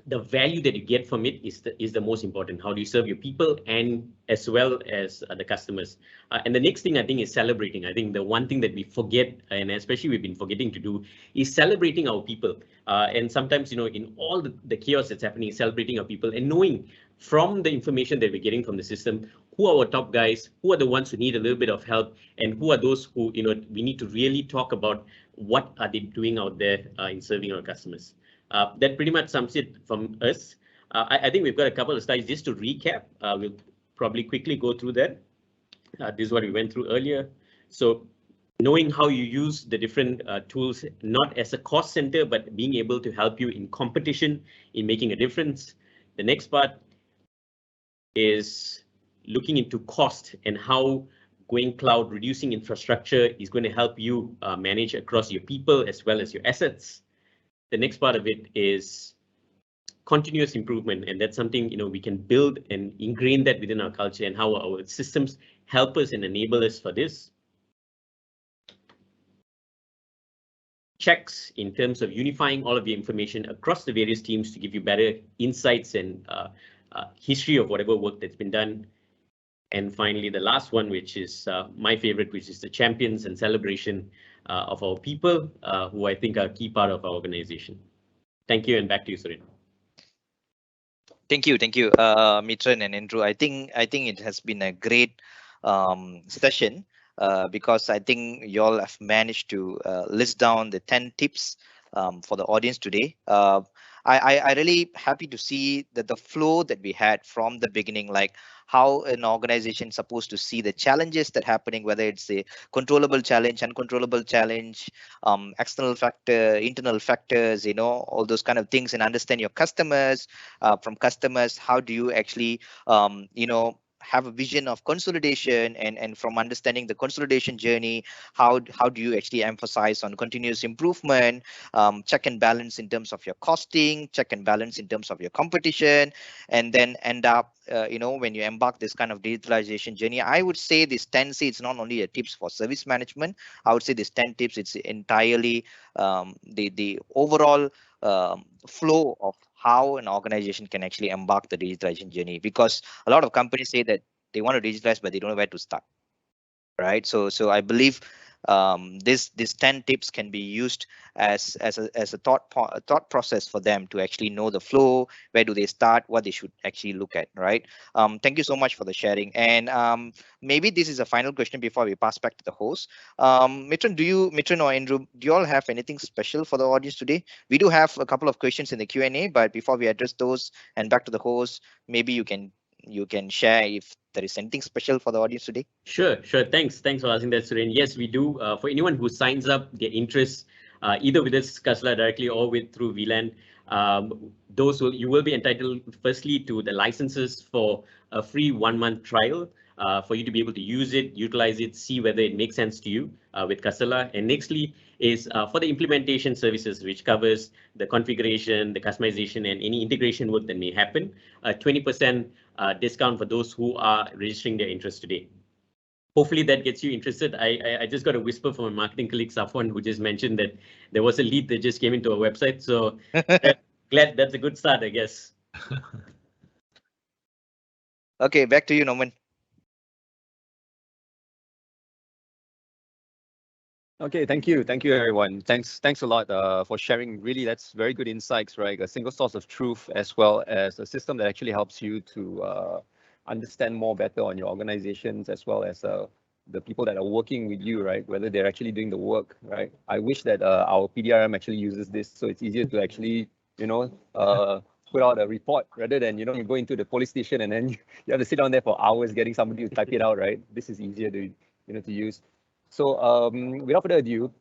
the value that you get from it is the most important. How do you serve your people and as well as the customers? And the next thing I think is celebrating. I think the one thing that we forget, and especially we've been forgetting to do, is celebrating our people. And sometimes, in all the chaos that's happening, celebrating our people and knowing from the information that we're getting from the system, who are our top guys, who are the ones who need a little bit of help, and who are those who, we need to really talk about what are they doing out there in serving our customers. That pretty much sums it from us. I think we've got a couple of slides just to recap. We'll probably quickly go through that. This is what we went through earlier. So knowing how you use the different tools, not as a cost center, but being able to help you in competition, in making a difference. The next part is looking into cost and how going cloud, reducing infrastructure is going to help you manage across your people as well as your assets. The next part of it is continuous improvement, and that's something we can build and ingrain that within our culture and how our systems help us and enable us for this. Checks in terms of unifying all of the information across the various teams to give you better insights and history of whatever work that's been done. And finally, the last one, which is my favorite, which is the champions and celebration of our people, who I think are a key part of our organization. Thank you, and back to you, Surin. Thank you, Mitran and Andrew. I think it has been a great session because I think you all have managed to list down the 10 tips for the audience today. I really happy to see that the flow that we had from the beginning, like how an organization is supposed to see the challenges that happening, whether it's a controllable challenge, uncontrollable challenge, external factor, internal factors, all those kind of things, and understand your customers. From customers, how do you actually, have a vision of consolidation, and from understanding the consolidation journey, how do you actually emphasize on continuous improvement, check and balance in terms of your costing, check and balance in terms of your competition, and then end up when you embark this kind of digitalization journey. I would say this 10 it's not only a tips for service management. I would say this 10 tips, it's entirely the overall flow of how an organization can actually embark the digitalization journey, because a lot of companies say that they want to digitalize, but they don't know where to start, right? So I believe this 10 tips can be used as a thought process for them to actually know the flow, where do they start, what they should actually look at, right? Thank you so much for the sharing. And maybe this is a final question before we pass back to the host. Mitran or Andrew, do you all have anything special for the audience today? We do have a couple of questions in the Q&A, but before we address those and back to the host, maybe you can you can share if there is anything special for the audience today. Sure. Thanks for asking that, Suren. Yes, we do. For anyone who signs up their interests, either with this Custella directly or through VLAN, you will be entitled firstly to the licenses for a free 1-month trial for you to be able to use it, utilize it, see whether it makes sense to you with Custella. And nextly is for the implementation services, which covers the configuration, the customization, and any integration work that may happen. 20% discount for those who are registering their interest today. Hopefully that gets you interested. I just got a whisper from my marketing colleague Safwan, who just mentioned that there was a lead that just came into our website. So glad that's a good start, I guess. Okay, back to you, Norman. Okay, thank you everyone. Thanks a lot for sharing. Really, that's very good insights, right? A single source of truth, as well as a system that actually helps you to understand more better on your organizations, as well as the people that are working with you, right? Whether they're actually doing the work, right? I wish that our PDRM actually uses this, so it's easier to actually, put out a report rather than, you go into the police station and then you have to sit down there for hours getting somebody to type it out, right? This is easier to, to use. So without further ado,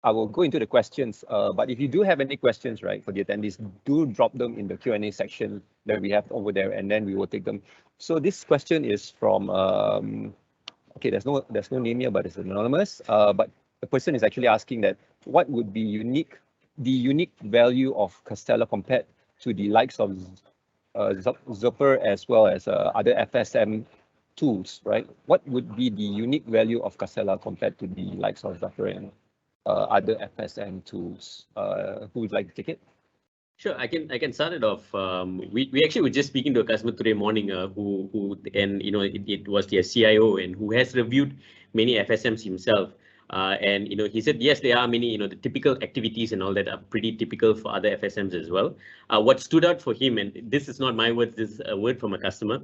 I will go into the questions. But if you do have any questions, right, for the attendees, do drop them in the Q&A section that we have over there, and then we will take them. So this question is from, okay, there's no name here, but it's anonymous. But the person is actually asking that what would be the unique value of Custella compared to the likes of Zupper as well as other FSM tools, right? What would be the unique value of Custella compared to the likes of Zupper and other FSM tools? Who would like to take it? Sure, I can start it off. We actually were just speaking to a customer today morning who it was their CIO and who has reviewed many FSMs himself. And he said yes, there are many the typical activities and all that are pretty typical for other FSMs as well. What stood out for him, and this is not my words, this is a word from a customer.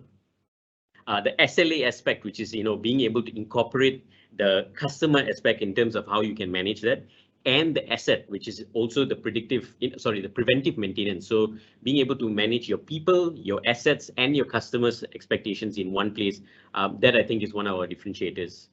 The SLA aspect, which is being able to incorporate the customer aspect in terms of how you can manage that, and the asset, which is also the the preventive maintenance. So being able to manage your people, your assets, and your customers' expectations in one place, that I think is one of our differentiators.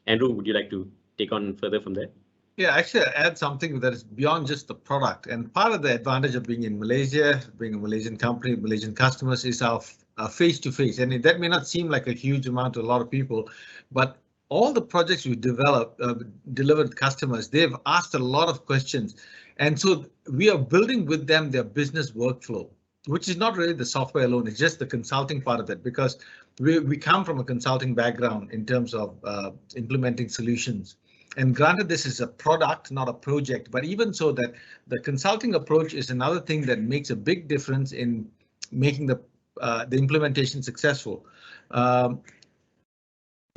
Andrew, would you like to take on further from there? Yeah, actually, I add something that is beyond just the product. And part of the advantage of being in Malaysia, being a Malaysian company, Malaysian customers, is our face-to-face. And that may not seem like a huge amount to a lot of people, but all the projects we delivered to customers, they've asked a lot of questions. And so we are building with them their business workflow, which is not really the software alone, it's just the consulting part of it, because we come from a consulting background in terms of implementing solutions. And granted, this is a product, not a project, but even so, that the consulting approach is another thing that makes a big difference in making the implementation successful.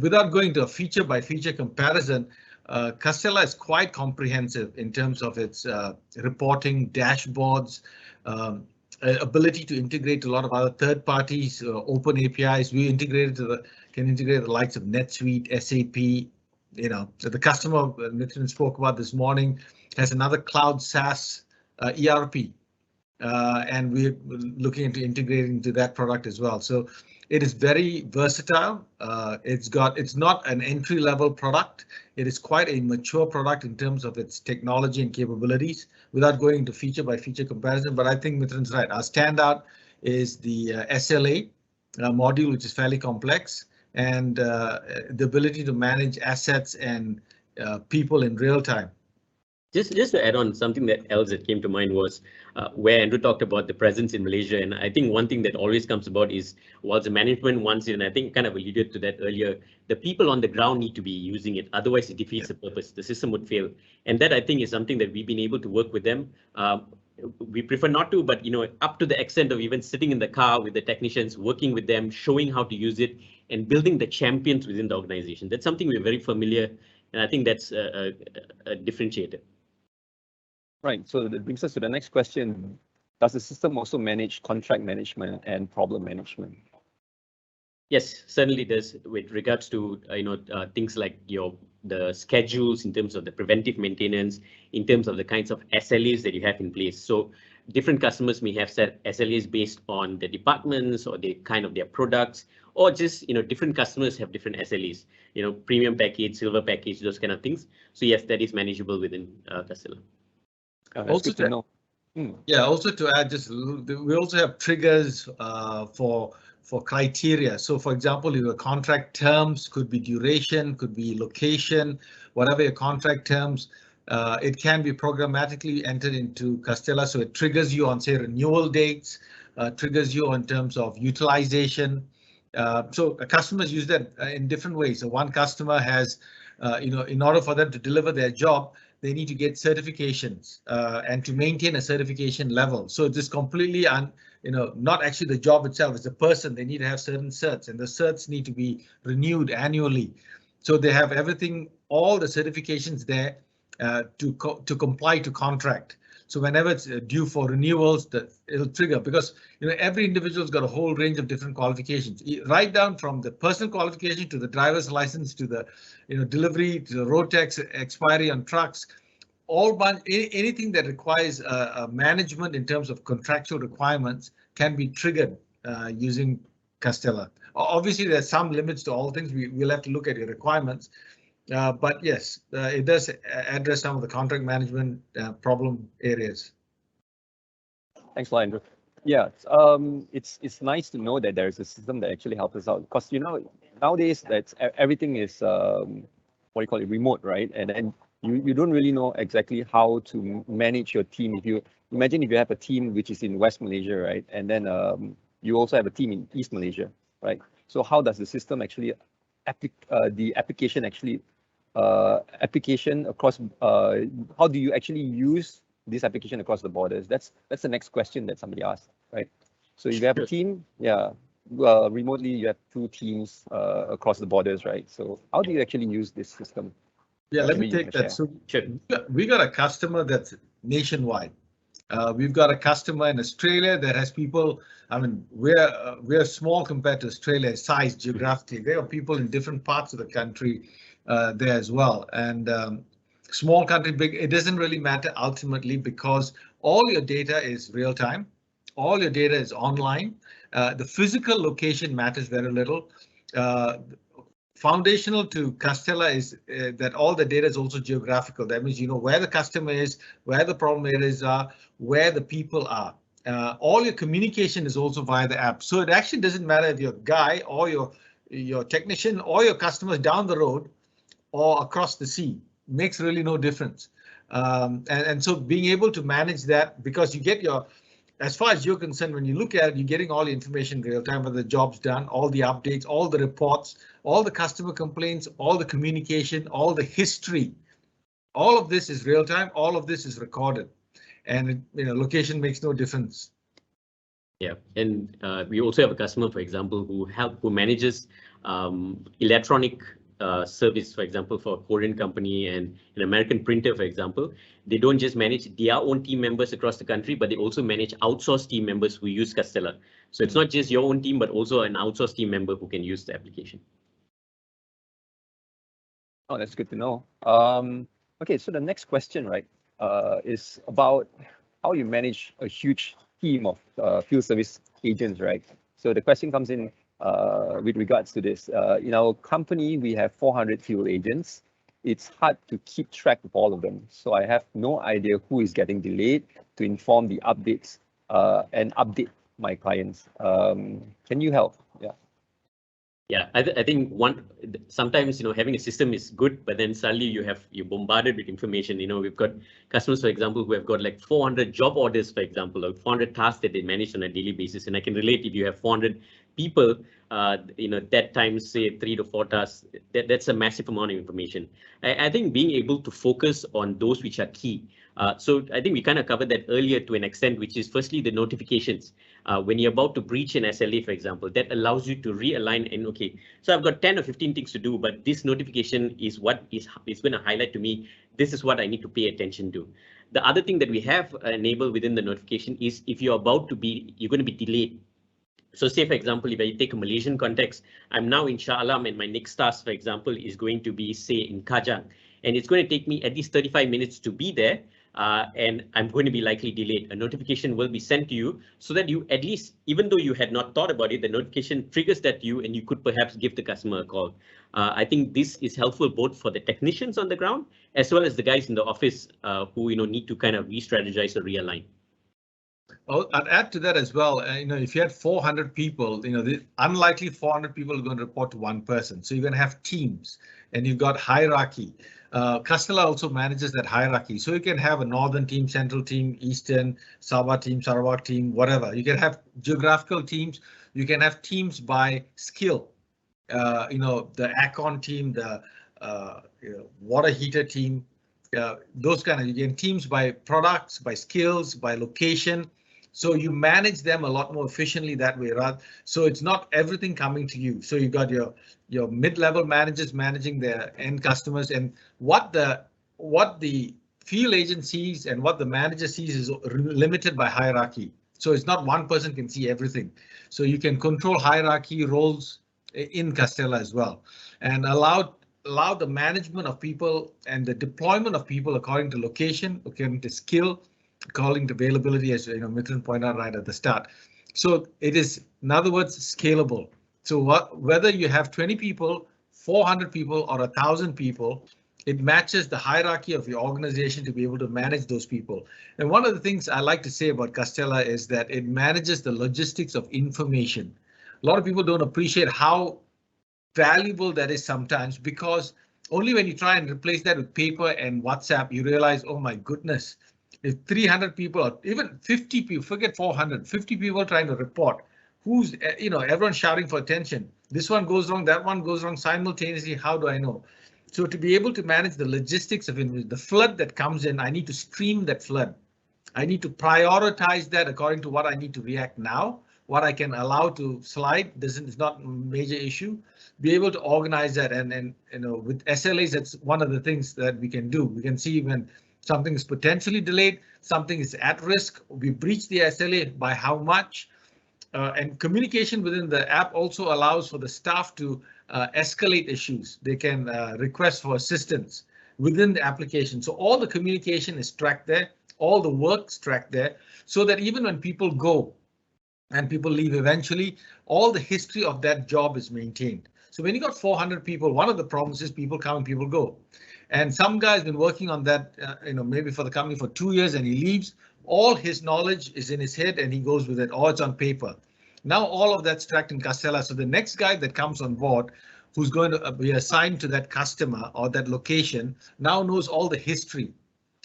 Without going to a feature by feature comparison, Custella is quite comprehensive in terms of its reporting, dashboards, ability to integrate a lot of other third parties, open APIs. We integrated can integrate the likes of NetSuite, SAP. So the customer Mithran spoke about this morning has another cloud SaaS ERP, and we're looking into integrating to that product as well. So it is very versatile. It's not an entry-level product. It is quite a mature product in terms of its technology and capabilities, without going into feature by feature comparison. But I think Mithran's right. Our standout is the SLA module, which is fairly complex, and the ability to manage assets and people in real time. Just to add on, something else that came to mind was where Andrew talked about the presence in Malaysia. And I think one thing that always comes about is, whilst the management wants it, and I think kind of alluded to that earlier, the people on the ground need to be using it. Otherwise, it defeats the purpose. The system would fail. And that, I think, is something that we've been able to work with them. We prefer not to, but up to the extent of even sitting in the car with the technicians, working with them, showing how to use it, and building the champions within the organization. That's something we're very familiar, and I think that's a differentiator. Right, so that brings us to the next question. Does the system also manage contract management and problem management? Yes, certainly does, with regards to things like your the schedules, in terms of the preventive maintenance, in terms of the kinds of SLAs that you have in place. So different customers may have set SLAs based on the departments or the kind of their products, or just, different customers have different SLAs, premium package, silver package, those kind of things. So yes, that is manageable within Custella. Also to know. Yeah, also to add, we also have triggers for criteria. So for example, your contract terms could be duration, could be location, whatever your contract terms, it can be programmatically entered into Custella. So it triggers you on, say, renewal dates, triggers you in terms of utilization. So customers use that in different ways. So one customer has, in order for them to deliver their job, they need to get certifications and to maintain a certification level. So it is completely not actually the job itself, it's the person. They need to have certain certs, and the certs need to be renewed annually. So they have everything, all the certifications there to comply to contract. So whenever it's due for renewals, it'll trigger, because every individual's got a whole range of different qualifications, right down from the personal qualification to the driver's license to the delivery to the road tax expiry on trucks. Anything that requires a management in terms of contractual requirements can be triggered using Custella. Obviously, there's some limits to all things. We'll have to look at your requirements. But yes, it does address some of the contract management problem areas. Thanks a lot, Andrew. Yeah, it's nice to know that there is a system that actually helps us out, because nowadays everything is what do you call it, remote, right? And then you don't really know exactly how to manage your team. If you imagine if you have a team which is in West Malaysia, right, and then you also have a team in East Malaysia, right? So how does the system actually the application actually application across how do you actually use this application across the borders? That's the next question that somebody asked, right? So if you have a team, remotely you have two teams across the borders, right? So how do you actually use this system? Yeah, let me take that. So we got a customer that's nationwide. We've got a customer in Australia that has people. I mean, we're small compared to Australia size geographically. There are people in different parts of the country there as well. And small country, big, it doesn't really matter ultimately, because all your data is real time. All your data is online. The physical location matters very little. Foundational to Custella is that all the data is also geographical. That means you know where the customer is, where the problem areas are, where the people are. All your communication is also via the app. So it actually doesn't matter if your guy or your technician or your customers down the road or across the sea. Makes really no difference. And so being able to manage that, because you get as far as you're concerned, when you look at it, you're getting all the information in real time, whether the job's done, all the updates, all the reports, all the customer complaints, all the communication, all the history. All of this is real time. All of this is recorded, and location makes no difference. Yeah, and we also have a customer, for example, who manages electronic service, for example, for a Korean company and an American printer, for example. They don't just manage their own team members across the country, but they also manage outsourced team members who use Custella. So it's not just your own team, but also an outsourced team member who can use the application. Oh, that's good to know. Okay, so the next question, right, is about how you manage a huge team of field service agents, right? So the question comes in with regards to this. In our company, we have 400 field agents. It's hard to keep track of all of them. So I have no idea who is getting delayed to inform the updates and update my clients. Can you help? Yeah. Yeah, I think sometimes having a system is good, but then suddenly you're bombarded with information. We've got customers, for example, who have got like 400 job orders, for example, or 400 tasks that they manage on a daily basis. And I can relate, if you have 400 people, that times say 3 to 4 tasks, that's a massive amount of information. I think being able to focus on those which are key. So I think we kind of covered that earlier to an extent, which is firstly the notifications. When you're about to breach an SLA, for example, that allows you to realign and okay, so I've got 10 or 15 things to do, but this notification is what is going to highlight to me. This is what I need to pay attention to. The other thing that we have enabled within the notification is if you're going to be delayed, So say, for example, if I take a Malaysian context, I'm now in Shah Alam and my next task, for example, is going to be, say, in Kajang. And it's going to take me at least 35 minutes to be there. And I'm going to be likely delayed. A notification will be sent to you so that you at least, even though you had not thought about it, the notification triggers that to you and you could perhaps give the customer a call. I think this is helpful both for the technicians on the ground as well as the guys in the office who need to kind of re-strategize or realign. Oh, I'd add to that as well. If you had 400 people, unlikely 400 people are going to report to one person. So you're going to have teams and you've got hierarchy. Custella also manages that hierarchy. So you can have a northern team, central team, eastern, Sabah team, Sarawak team, whatever. You can have geographical teams. You can have teams by skill. The Acon team, the water heater team, those kind of, you get teams by products, by skills, by location. So you manage them a lot more efficiently that way, right? So it's not everything coming to you. So you've got your mid-level managers managing their end customers, and what the field agent sees and what the manager sees is limited by hierarchy. So it's not one person can see everything. So you can control hierarchy roles in Custella as well, and allow the management of people and the deployment of people according to location, according to skill, according to availability, as Mithran pointed out right at the start. So it is, in other words, scalable. So whether you have 20 people, 400 people, or 1,000 people, it matches the hierarchy of your organization to be able to manage those people. And one of the things I like to say about Custella is that it manages the logistics of information. A lot of people don't appreciate how valuable that is sometimes, because only when you try and replace that with paper and WhatsApp, you realize, oh my goodness, if 300 people or even 50 people, forget 400, 50 people trying to report, who's, everyone's shouting for attention. This one goes wrong, that one goes wrong simultaneously. How do I know? So to be able to manage the logistics of it, the flood that comes in, I need to stream that flood. I need to prioritize that according to what I need to react now, what I can allow to slide. This is not a major issue. Be able to organize that, and with SLAs, that's one of the things that we can do. We can see when something is potentially delayed, something is at risk, we breach the SLA by how much. And communication within the app also allows for the staff to escalate issues. They can request for assistance within the application. So all the communication is tracked there, all the work's tracked there, so that even when people go and people leave eventually, all the history of that job is maintained. So when you got 400 people, one of the problems is people come and people go. And some guy's been working on that, maybe for the company for 2 years, and he leaves. All his knowledge is in his head and he goes with it, or it's on paper. Now all of that's tracked in Custella. So the next guy that comes on board, who's going to be assigned to that customer or that location, now knows all the history.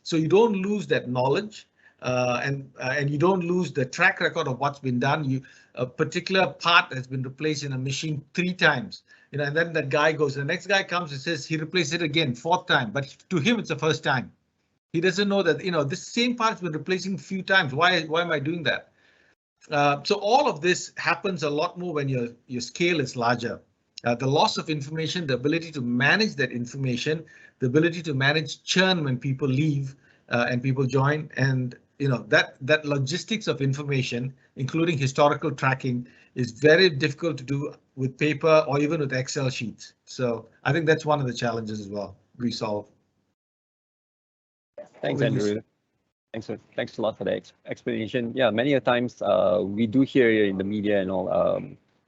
So you don't lose that knowledge, and you don't lose the track record of what's been done. A particular part has been replaced in a machine 3 times. And then that guy goes, the next guy comes and says he replaced it again 4th time, but to him it's the first time. He doesn't know that, this same part's been replacing a few times. Why am I doing that? So all of this happens a lot more when your scale is larger. The loss of information, the ability to manage that information, the ability to manage churn when people leave and people join, and that logistics of information, including historical tracking, is very difficult to do with paper or even with Excel sheets. So I think that's one of the challenges as well we solve. Thanks, Andrew. Thanks a lot for the explanation. Yeah, many a times we do hear in the media and all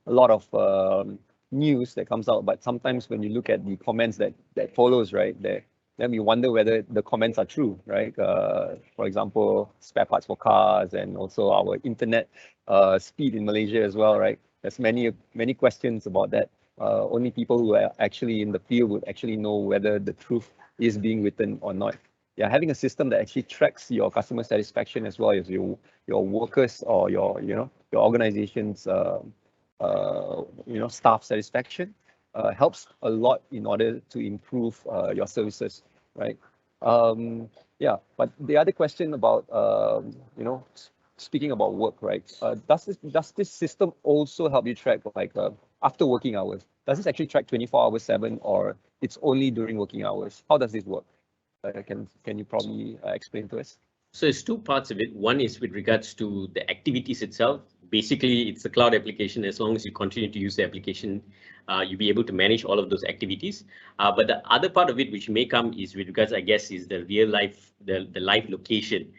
a lot of news that comes out, but sometimes when you look at the comments that follows, right, then we wonder whether the comments are true, right? For example, spare parts for cars, and also our internet speed in Malaysia as well, right? There's many questions about that. Only people who are actually in the field would actually know whether the truth is being written or not. Yeah, having a system that actually tracks your customer satisfaction as well as your workers or your organization's staff satisfaction helps a lot in order to improve your services, right? Yeah, but the other question about speaking about work, right? Does this system also help you track after working hours? Does this actually track 24 hours 7, or it's only during working hours? How does this work? Can you probably explain to us? So it's 2 parts of it. One is with regards to the activities itself. basically it's a cloud application. As long as you continue to use the application, you'll be able to manage all of those activities. But the other part of it, which may come, is with regards, I guess, is the real life, the live location.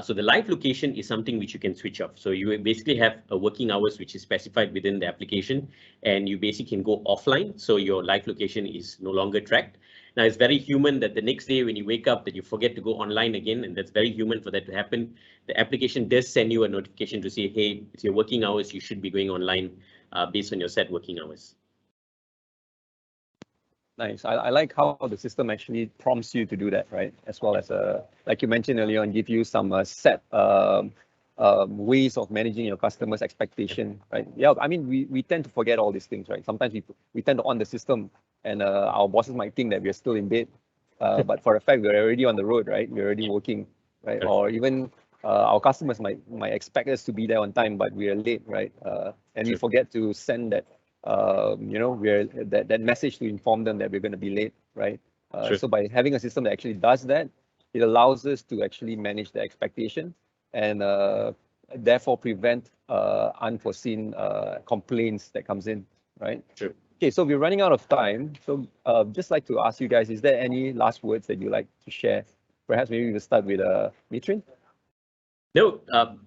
So the live location is something which you can switch off. So you basically have a working hours which is specified within the application, and you basically can go offline. So your live location is no longer tracked. Now, it's very human that the next day when you wake up that you forget to go online again, and that's very human for that to happen. The application does send you a notification to say, hey, it's your working hours, you should be going online based on your set working hours. Nice. I like how the system actually prompts you to do that, right? As well as, like you mentioned earlier on, give you some set ways of managing your customers' expectation, right? Yeah, I mean, we tend to forget all these things, right? Sometimes we tend to on the system, and our bosses might think that we're still in bed, but for a fact we're already on the road, right? We're already working, right? Or even our customers might expect us to be there on time, but we are late, right? And we forget to send that we're that message to inform them that we're going to be late, right? So by having a system that actually does that, it allows us to actually manage the expectation and therefore prevent unforeseen complaints that comes in, right? Sure. Okay, so we're running out of time. So just like to ask you guys, is there any last words that you'd like to share? Perhaps maybe we'll start with Mitrin. No,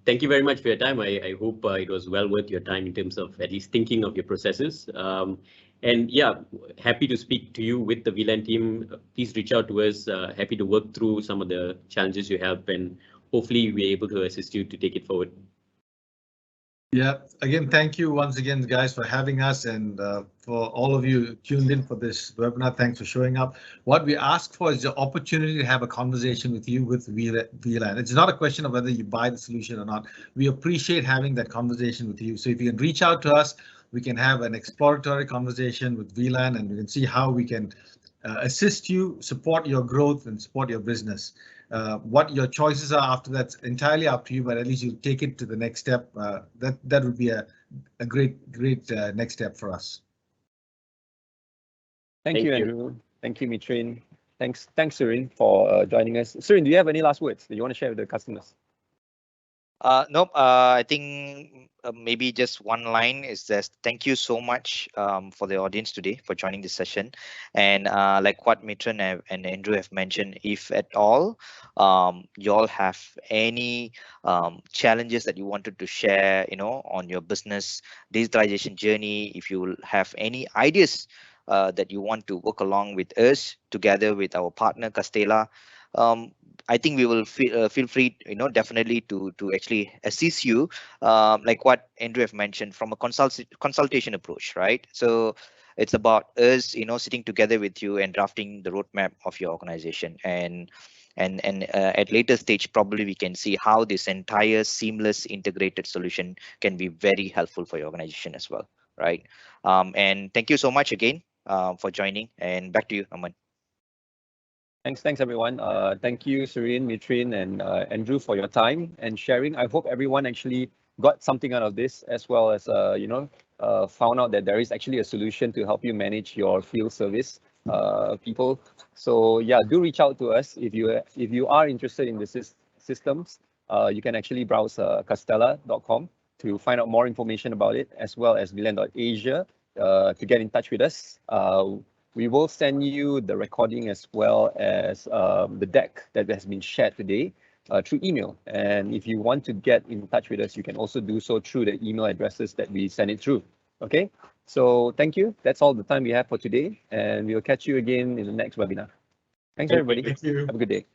thank you very much for your time. I hope it was well worth your time in terms of at least thinking of your processes. And yeah, happy to speak to you with the VLAN team. Please reach out to us. Happy to work through some of the challenges you have, and hopefully we're able to assist you to take it forward. Yeah, again, thank you once again, guys, for having us, and for all of you tuned in for this webinar. Thanks for showing up. What we ask for is the opportunity to have a conversation with you with VLAN. It's not a question of whether you buy the solution or not. We appreciate having that conversation with you. So if you can reach out to us, we can have an exploratory conversation with VLAN, and we can see how we can assist you, support your growth, and support your business. What your choices are after that's entirely up to you, but at least you take it to the next step. That would be a great next step for us. Thank you, Andrew. Thank you, Mitrin. Thanks, Surin, for joining us. Surin, do you have any last words that you want to share with the customers? Nope. I think maybe just one line is that thank you so much for the audience today for joining this session. And like what Mitran and Andrew have mentioned, if at all you all have any challenges that you wanted to share, on your business digitalization journey, if you have any ideas that you want to work along with us together with our partner Custella, I think we will feel free, definitely to actually assist you, like what Andrew have mentioned, from a consultation approach, right? So it's about us, sitting together with you and drafting the roadmap of your organization, and at later stage, probably we can see how this entire seamless integrated solution can be very helpful for your organization as well, right? And thank you so much again for joining, and back to you, Aman. Thanks everyone. Thank you, Surin, Mitrin, and Andrew for your time and sharing. I hope everyone actually got something out of this, as well as found out that there is actually a solution to help you manage your field service people. So yeah, do reach out to us if you are interested in the systems. You can actually browse custella.com to find out more information about it, as well as VLAN.Asia to get in touch with us. We will send you the recording as well as the deck that has been shared today through email. And if you want to get in touch with us, you can also do so through the email addresses that we send it through. Okay, so thank you. That's all the time we have for today, and we'll catch you again in the next webinar. Thanks, everybody. Thank you. Have a good day.